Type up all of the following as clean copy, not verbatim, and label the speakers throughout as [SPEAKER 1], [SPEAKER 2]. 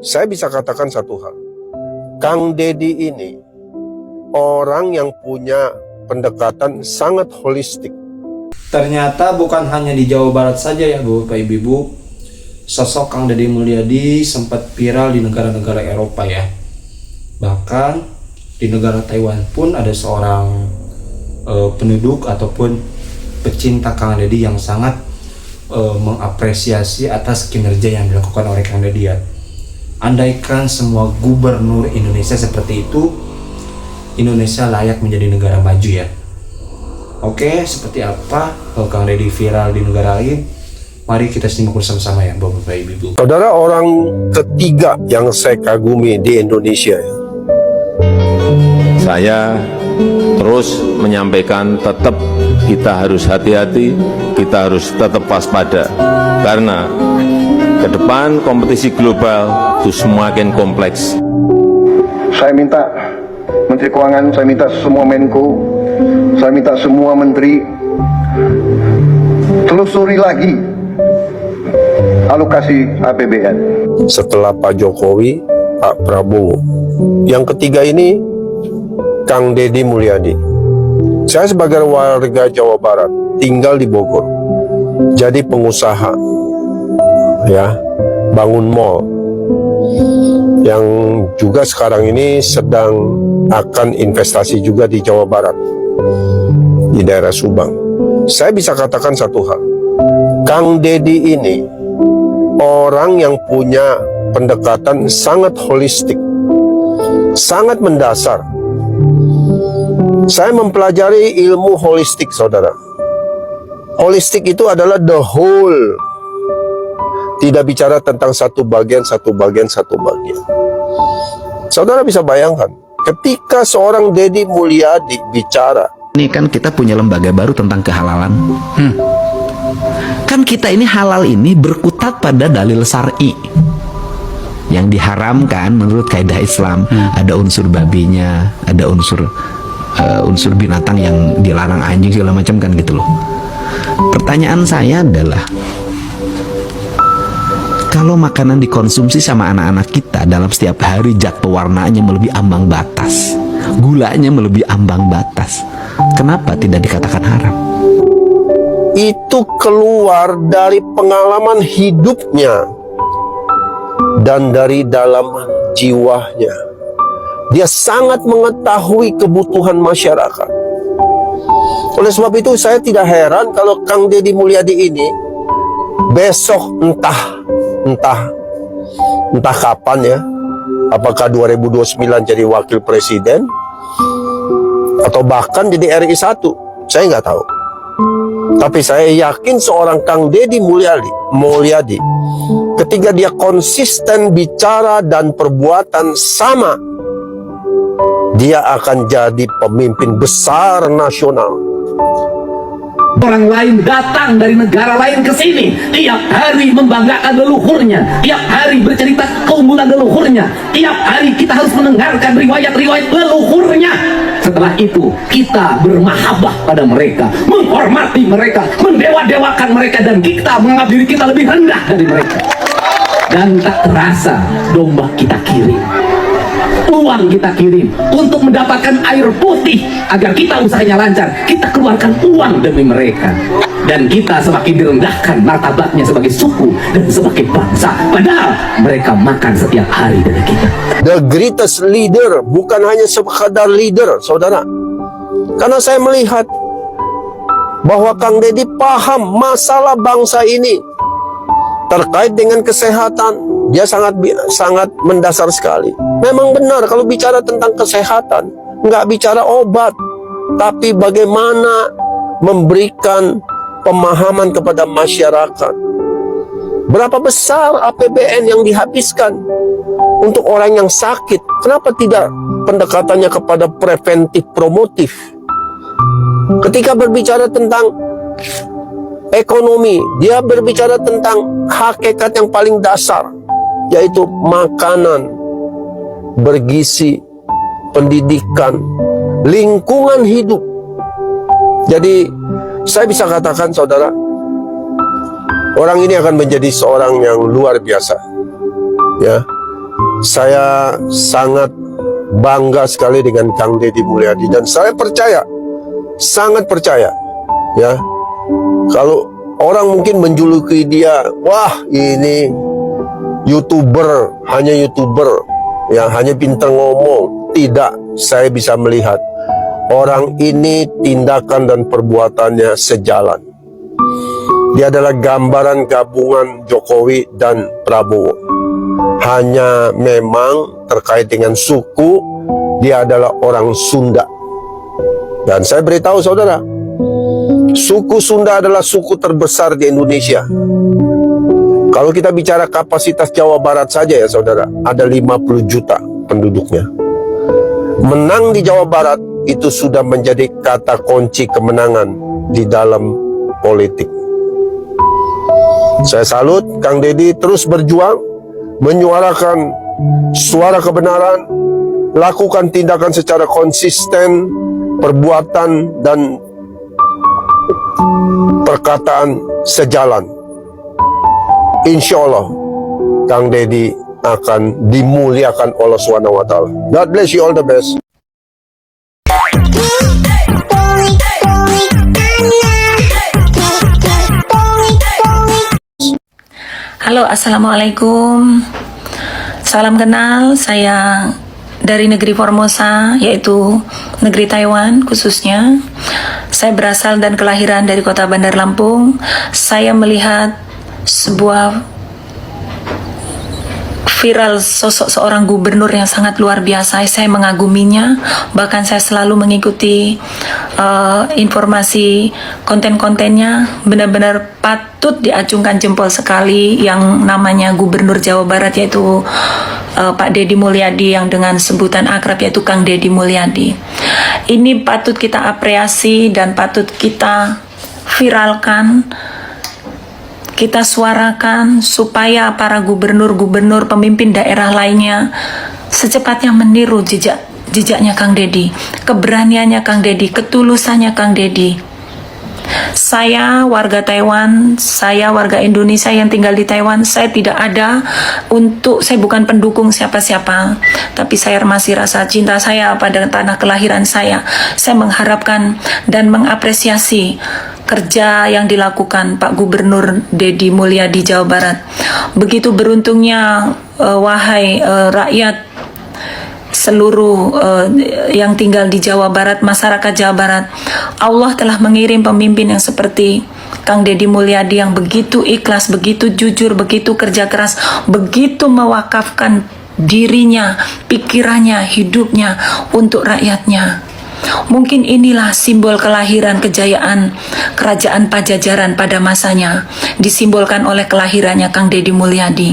[SPEAKER 1] Saya bisa katakan satu hal, Kang Deddy ini orang yang punya pendekatan sangat holistik.
[SPEAKER 2] Ternyata bukan hanya di Jawa Barat saja ya Bapak Ibu, sosok Kang Deddy Mulyadi sempat viral di negara-negara Eropa ya. Bahkan di negara Taiwan pun ada seorang penduduk ataupun pecinta Kang Deddy yang sangat mengapresiasi atas kinerja yang dilakukan oleh Kang Deddy ya. Andaikan semua gubernur Indonesia seperti itu, Indonesia layak menjadi negara maju ya. Oke, seperti apa Kang Deddy viral di negara lain? Mari kita simak bersama-sama ya Bapak Ibu.
[SPEAKER 1] Saudara, orang ketiga yang saya kagumi di Indonesia ya.
[SPEAKER 3] Saya terus menyampaikan tetap kita harus hati-hati, kita harus tetap waspada, karena ke depan kompetisi global itu semakin kompleks.
[SPEAKER 4] Saya minta Menteri Keuangan, saya minta semua Menko, saya minta semua Menteri telusuri lagi alokasi APBN.
[SPEAKER 1] Setelah Pak Jokowi, Pak Prabowo. Yang ketiga ini Kang Deddy Mulyadi. Saya sebagai warga Jawa Barat, tinggal di Bogor, jadi pengusaha ya, bangun mall yang juga sekarang ini sedang akan investasi juga di Jawa Barat, di daerah Subang. Saya bisa katakan satu hal, Kang Deddy ini orang yang punya pendekatan sangat holistik, sangat mendasar. Saya mempelajari ilmu holistik, saudara. Holistik itu adalah the whole. Tidak bicara tentang satu bagian. Saudara bisa bayangkan, ketika seorang Deddy Mulyadi bicara.
[SPEAKER 5] Ini kan kita punya lembaga baru tentang kehalalan. Kan kita ini halal ini berkutat pada dalil syar'i. Yang diharamkan menurut kaidah Islam, ada unsur babinya, ada unsur binatang yang dilarang, anjing segala macam kan gitu loh. Pertanyaan saya adalah, kalau makanan dikonsumsi sama anak-anak kita dalam setiap hari jatuh warnanya melebihi ambang batas, gulanya melebihi ambang batas, kenapa tidak dikatakan haram?
[SPEAKER 1] Itu keluar dari pengalaman hidupnya dan dari dalam jiwanya. Dia sangat mengetahui kebutuhan masyarakat. Oleh sebab itu saya tidak heran kalau Kang Deddy Mulyadi ini besok entah kapan ya, apakah 2029 jadi wakil presiden atau bahkan jadi RI 1, saya nggak tahu. Tapi saya yakin seorang Kang Deddy Mulyadi ketika dia konsisten bicara dan perbuatan sama, dia akan jadi pemimpin besar nasional.
[SPEAKER 6] Orang lain datang dari negara lain ke sini, tiap hari membanggakan leluhurnya, tiap hari bercerita keunggulan leluhurnya, tiap hari kita harus mendengarkan riwayat-riwayat leluhurnya. Setelah itu kita bermahabbah pada mereka, menghormati mereka, mendewa-dewakan mereka, dan kita menganggap diri kita lebih rendah dari mereka. Dan tak terasa domba kita kirim, uang kita kirim untuk mendapatkan air putih agar kita usahanya lancar. Kita keluarkan uang demi mereka, dan kita semakin direndahkan martabatnya sebagai suku dan sebagai bangsa, padahal mereka makan setiap hari dari kita.
[SPEAKER 1] The greatest leader bukan hanya sekadar leader, saudara. Karena saya melihat bahwa Kang Deddy paham masalah bangsa ini terkait dengan kesehatan. Dia sangat mendasar sekali. Memang benar kalau bicara tentang kesehatan, nggak bicara obat, tapi bagaimana memberikan pemahaman kepada masyarakat. Berapa besar APBN yang dihabiskan untuk orang yang sakit? Kenapa tidak pendekatannya kepada preventif promotif? Ketika berbicara tentang ekonomi, dia berbicara tentang hakikat yang paling dasar, yaitu makanan bergizi, pendidikan, lingkungan hidup. Jadi saya bisa katakan, saudara, orang ini akan menjadi seorang yang luar biasa, ya. saya sangat bangga sekali dengan Kang Deddy Mulyadi, dan saya percaya, sangat percaya, ya, kalau orang mungkin menjuluki dia, wah ini YouTuber, hanya YouTuber, yang hanya pintar ngomong. Tidak, saya bisa melihat orang ini tindakan dan perbuatannya sejalan. Dia adalah gambaran gabungan Jokowi dan Prabowo. Hanya memang terkait dengan suku, dia adalah orang Sunda. Dan saya beritahu saudara, suku Sunda adalah suku terbesar di Indonesia. Kalau kita bicara kapasitas Jawa Barat saja ya saudara, ada 50 juta penduduknya. Menang di Jawa Barat itu sudah menjadi kata kunci kemenangan di dalam politik. Saya salut Kang Deddy terus berjuang, menyuarakan suara kebenaran, lakukan tindakan secara konsisten, perbuatan dan perkataan sejalan. Insya Allah Kang Deddy akan dimuliakan oleh SWT. God bless you, all the best.
[SPEAKER 7] Halo, assalamualaikum. Salam kenal, saya dari negeri Formosa, yaitu negeri Taiwan khususnya. Saya berasal dan kelahiran dari kota Bandar Lampung. Saya melihat sebuah viral sosok seorang gubernur yang sangat luar biasa. Saya mengaguminya, bahkan saya selalu mengikuti informasi konten-kontennya. Benar-benar patut diacungkan jempol sekali yang namanya Gubernur Jawa Barat, yaitu Pak Deddy Mulyadi, yang dengan sebutan akrab yaitu Kang Deddy Mulyadi. Ini patut kita apresiasi dan patut kita viralkan, kita suarakan supaya para gubernur-gubernur pemimpin daerah lainnya secepatnya meniru jejaknya Kang Deddy, keberaniannya Kang Deddy, ketulusannya Kang Deddy. Saya warga Taiwan, saya warga Indonesia yang tinggal di Taiwan. Saya tidak ada saya bukan pendukung siapa-siapa, tapi saya masih rasa cinta saya pada tanah kelahiran saya. Saya mengharapkan dan mengapresiasi kerja yang dilakukan Pak Gubernur Deddy Mulyadi Jawa Barat. Begitu beruntungnya wahai rakyat seluruh yang tinggal di Jawa Barat, masyarakat Jawa Barat, Allah telah mengirim pemimpin yang seperti Kang Deddy Mulyadi yang begitu ikhlas, begitu jujur, begitu kerja keras, begitu mewakafkan dirinya, pikirannya, hidupnya untuk rakyatnya. Mungkin inilah simbol kelahiran kejayaan kerajaan Pajajaran pada masanya, disimbolkan oleh kelahirannya Kang Deddy Mulyadi.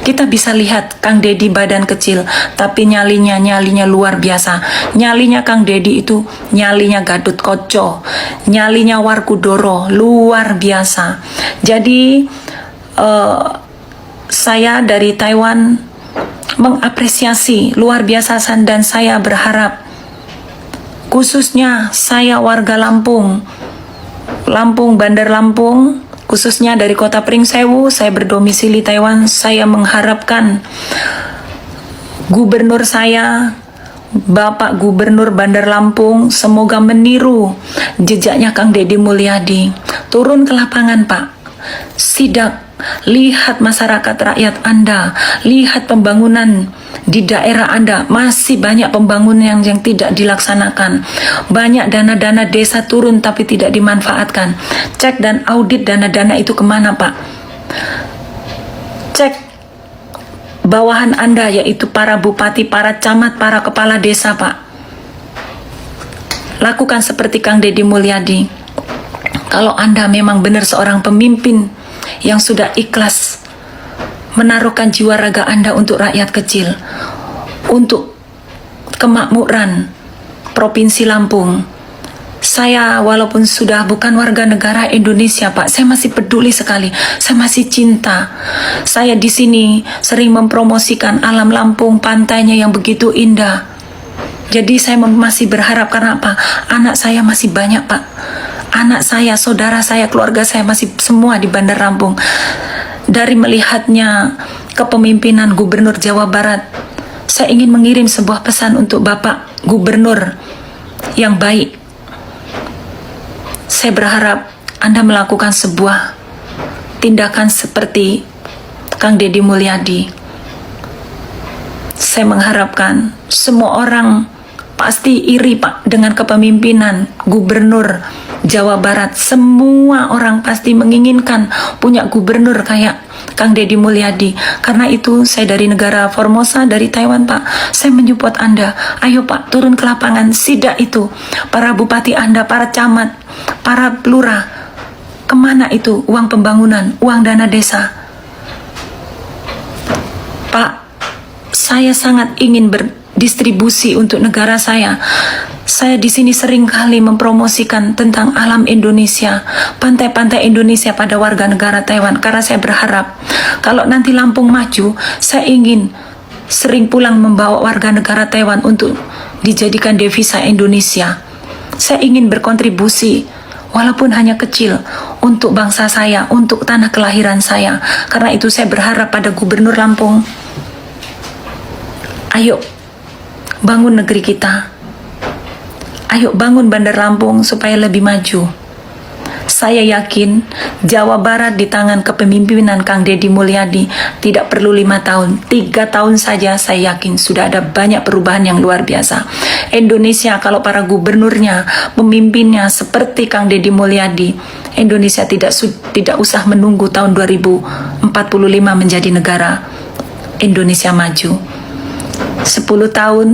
[SPEAKER 7] Kita bisa lihat Kang Deddy badan kecil, tapi nyalinya luar biasa. Nyalinya Kang Deddy itu nyalinya Gadut Koco, nyalinya Warkudoro, luar biasa. Jadi saya dari Taiwan mengapresiasi luar biasa, dan saya berharap, khususnya saya warga Lampung, Bandar Lampung, khususnya dari kota Pringsewu, saya berdomisili Taiwan. Saya mengharapkan gubernur saya, Bapak Gubernur Bandar Lampung, semoga meniru jejaknya Kang Deddy Mulyadi. Turun ke lapangan Pak, sidak, lihat masyarakat rakyat Anda, lihat pembangunan di daerah Anda. Masih banyak pembangunan yang tidak dilaksanakan. Banyak dana-dana desa turun tapi tidak dimanfaatkan. Cek dan audit dana-dana itu kemana Pak. Cek bawahan Anda, yaitu para bupati, para camat, para kepala desa Pak. Lakukan seperti Kang Deddy Mulyadi. Kalau Anda memang benar seorang pemimpin yang sudah ikhlas menaruhkan jiwa raga Anda untuk rakyat kecil, untuk kemakmuran Provinsi Lampung. Saya walaupun sudah bukan warga negara Indonesia Pak, saya masih peduli sekali, saya masih cinta. Saya di sini sering mempromosikan alam Lampung, pantainya yang begitu indah. Jadi saya masih berharap, karena apa? Anak saya masih banyak Pak. Anak saya, saudara saya, keluarga saya masih semua di Bandar Lampung. dari melihatnya kepemimpinan Gubernur Jawa Barat, saya ingin mengirim sebuah pesan untuk Bapak Gubernur yang baik. Saya berharap Anda melakukan sebuah tindakan seperti Kang Deddy Mulyadi. Saya mengharapkan semua orang pasti iri Pak dengan kepemimpinan Gubernur Jawa Barat. Semua orang pasti menginginkan punya gubernur kayak Kang Deddy Mulyadi. Karena itu saya dari negara Formosa, dari Taiwan Pak, saya menyupport Anda. Ayo Pak, turun ke lapangan, sidak itu para bupati Anda, para camat, para lurah. Kemana itu uang pembangunan, uang dana desa? Pak, saya sangat ingin berdistribusi untuk negara saya. Saya di sini sering kali mempromosikan tentang alam Indonesia, pantai-pantai Indonesia pada warga negara Taiwan. Karena saya berharap kalau nanti Lampung maju, saya ingin sering pulang membawa warga negara Taiwan untuk dijadikan devisa Indonesia. Saya ingin berkontribusi walaupun hanya kecil untuk bangsa saya, untuk tanah kelahiran saya. Karena itu saya berharap pada Gubernur Lampung, ayo bangun negeri kita. Ayo bangun Bandar Lampung supaya lebih maju. Saya yakin Jawa Barat di tangan kepemimpinan Kang Deddy Mulyadi tidak perlu 5 tahun, 3 tahun saja saya yakin sudah ada banyak perubahan yang luar biasa. Indonesia kalau para gubernurnya, pemimpinnya seperti Kang Deddy Mulyadi, Indonesia tidak usah menunggu tahun 2045 menjadi negara Indonesia maju. 10 tahun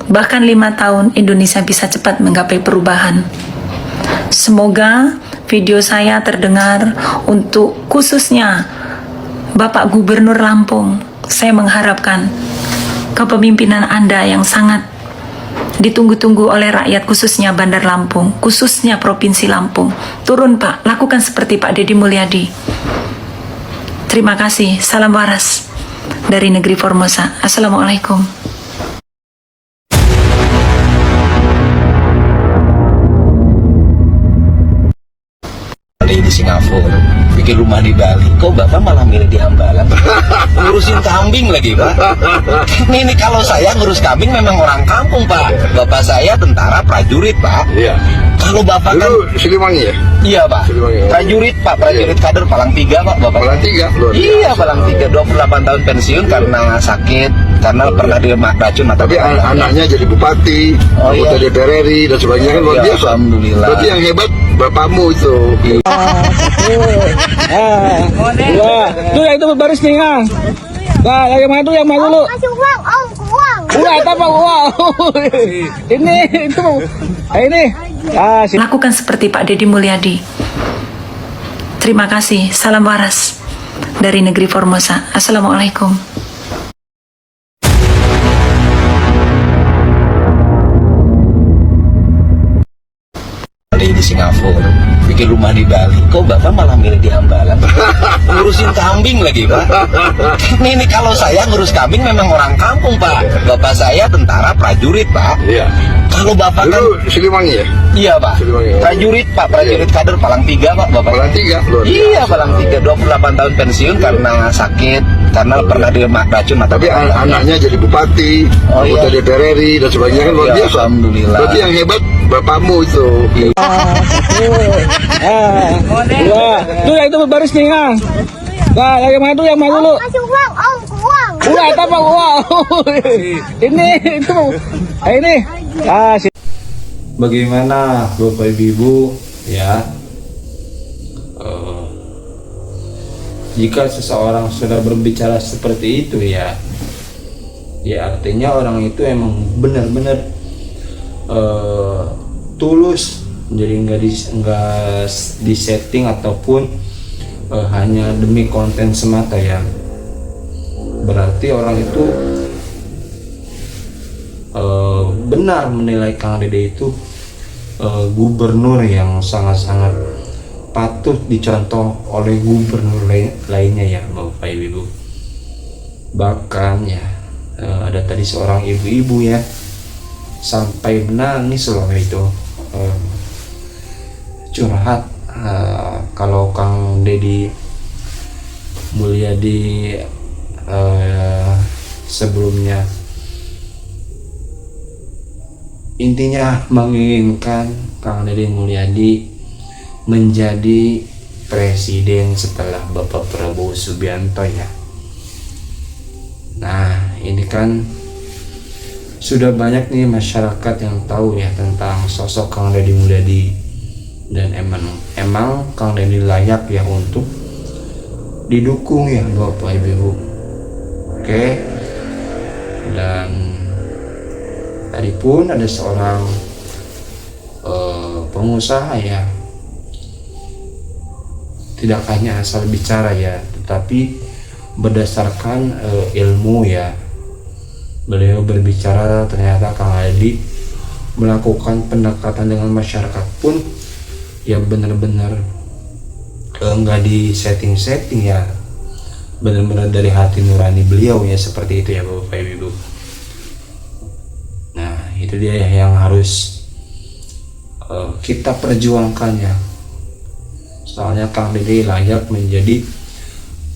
[SPEAKER 7] bahkan 5 tahun Indonesia bisa cepat menggapai perubahan. Semoga video saya terdengar untuk khususnya Bapak Gubernur Lampung. Saya mengharapkan kepemimpinan Anda yang sangat ditunggu-tunggu oleh rakyat, khususnya Bandar Lampung, khususnya Provinsi Lampung. Turun Pak, lakukan seperti Pak Deddy Mulyadi. Terima kasih. Salam waras dari negeri Formosa. Assalamualaikum.
[SPEAKER 8] Di Singapura, bikin rumah di Bali. Kok Bapak malah milih di Hambalang? Ngurusin kambing lagi, Pak. Ini kalau saya ngurus kambing memang orang kampung, Pak. Bapak saya tentara prajurit, Pak.
[SPEAKER 4] Iya.
[SPEAKER 8] Kalau Bapak kan
[SPEAKER 4] Siliwangi ya?
[SPEAKER 8] iya, Pak.
[SPEAKER 4] Siliwangi, ya.
[SPEAKER 8] Prajurit, Pak. Prajurit kader Palang 3, Pak. Bapak.
[SPEAKER 4] Palang 3, luar biasa.
[SPEAKER 8] Iya, Palang 3. 28 tahun pensiun karena sakit, karena pernah diracun mata.
[SPEAKER 4] Tapi anaknya jadi bupati, anggota DPR RI dan sebagainya kan luar
[SPEAKER 8] Ya,
[SPEAKER 4] biasa.
[SPEAKER 8] alhamdulillah.
[SPEAKER 4] Berarti yang hebat bapakmu itu.
[SPEAKER 9] Tuh yang itu baris nih, Kang. Nah, yang mana tuh yang mana dulu?
[SPEAKER 10] Kasih uang, om, uang.
[SPEAKER 9] Uang apa uang? Ini itu. Ini.
[SPEAKER 7] Lakukan seperti Pak Deddy Mulyadi. Terima kasih. Salam waras dari negeri Formosa. Assalamualaikum.
[SPEAKER 8] Di Singapura, bikin rumah di Bali. Kok Bapak malah milih di Hambalang? Ngurusin kambing lagi, Pak. Ini kalau saya ngurus kambing memang orang kampung, Pak. Bapak saya tentara prajurit, Pak.
[SPEAKER 4] Iya.
[SPEAKER 8] Kalau Bapak kan
[SPEAKER 4] Siliwangi ya?
[SPEAKER 8] iya, Pak.
[SPEAKER 4] Siliwangi, ya.
[SPEAKER 8] Prajurit, Pak. Prajurit kader Palang 3, Pak. Bapak.
[SPEAKER 4] Palang 3, luar biasa.
[SPEAKER 8] Iya, Palang 3. 28 tahun pensiun karena sakit, karena pernah diracun mata.
[SPEAKER 4] Tapi anaknya jadi bupati, anggota DPR RI dan sebagainya kan luar
[SPEAKER 8] Ya,
[SPEAKER 4] biasa.
[SPEAKER 8] alhamdulillah.
[SPEAKER 4] Berarti yang hebat bapakmu itu.
[SPEAKER 9] Tuh yang itu baris nih, Kang. Nah, yang mana tuh yang mana dulu?
[SPEAKER 10] Kasih uang, om, uang.
[SPEAKER 9] Uang apa uang? Ini itu. Ini.
[SPEAKER 2] Bagaimana Bapak Ibu ya, jika seseorang sudah berbicara seperti itu ya artinya orang itu emang benar-benar tulus, jadi nggak di setting ataupun hanya demi konten semata ya. Berarti orang itu benar menilai Kang Deddy itu gubernur yang sangat-sangat patut dicontoh oleh gubernur lainnya ya Bapak Ibu. Bahkan ya ada tadi seorang ibu-ibu ya sampai menangis loh itu curhat kalau Kang Deddy Mulyadi sebelumnya. Intinya menginginkan Kang Deddy Mulyadi menjadi presiden setelah Bapak Prabowo Subianto ya. Nah, ini kan sudah banyak nih masyarakat yang tahu ya tentang sosok Kang Deddy Mulyadi, dan emang Kang Deddy layak ya untuk didukung ya Bapak Ibu. Oke. Dan tadi pun ada seorang pengusaha ya, tidak hanya asal bicara ya, tetapi berdasarkan ilmu ya. Beliau berbicara ternyata Kang Deddy melakukan pendekatan dengan masyarakat pun yang benar-benar enggak di setting-setting ya, benar-benar dari hati nurani beliau ya, seperti itu ya Bapak Ibu. Nah, itu dia yang harus kita perjuangkan ya. Soalnya Kang Deddy layak menjadi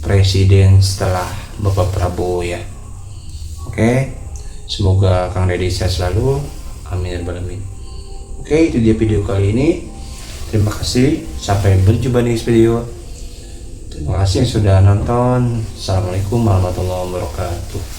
[SPEAKER 2] presiden setelah Bapak Prabowo ya. Oke, semoga Kang Deddy sehat selalu. Amin ya rabbal alamin. Oke, itu dia video kali ini. Terima kasih, sampai berjumpa di next video. Terima kasih yang sudah nonton. Assalamualaikum warahmatullahi wabarakatuh.